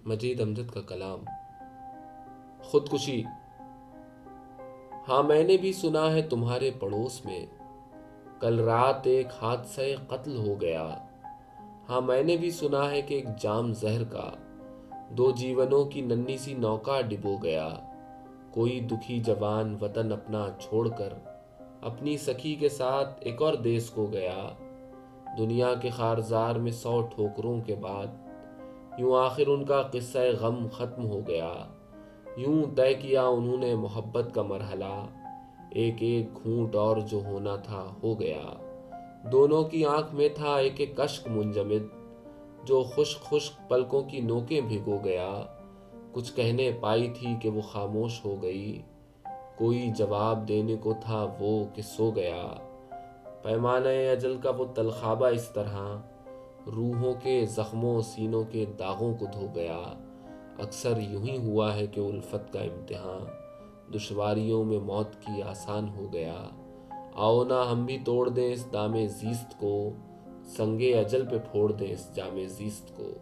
مجید امجد کا کلام۔ خودکشی۔ ہاں میں نے بھی سنا ہے تمہارے پڑوس میں کل رات ایک حادثہ قتل ہو گیا۔ ہاں میں نے بھی سنا ہے کہ ایک جام زہر کا دو جیونوں کی ننھی سی نوکا ڈبو گیا۔ کوئی دکھی جوان وطن اپنا چھوڑ کر اپنی سکھی کے ساتھ ایک اور دیس کو گیا۔ دنیا کے خارزار میں 100 ٹھوکروں کے بعد یوں آخر ان کا قصہ غم ختم ہو گیا۔ یوں طے کیا انہوں نے محبت کا مرحلہ، ایک ایک گھونٹ اور جو ہونا تھا ہو گیا۔ دونوں کی آنکھ میں تھا ایک ایک اشک منجمد، جو خشک خشک پلکوں کی نوکیں بھگو گیا۔ کچھ کہنے پائی تھی کہ وہ خاموش ہو گئی، کوئی جواب دینے کو تھا وہ کہ سو گیا۔ پیمانہ اجل کا وہ تلخابہ اس طرح روحوں کے زخموں سینوں کے داغوں کو دھو گیا۔ اکثر یوں ہی ہوا ہے کہ الفت کا امتحان دشواریوں میں موت کی آسان ہو گیا۔ آؤ نہ ہم بھی توڑ دیں اس دام زیست کو، سنگ اجل پہ پھوڑ دیں اس جام زیست کو۔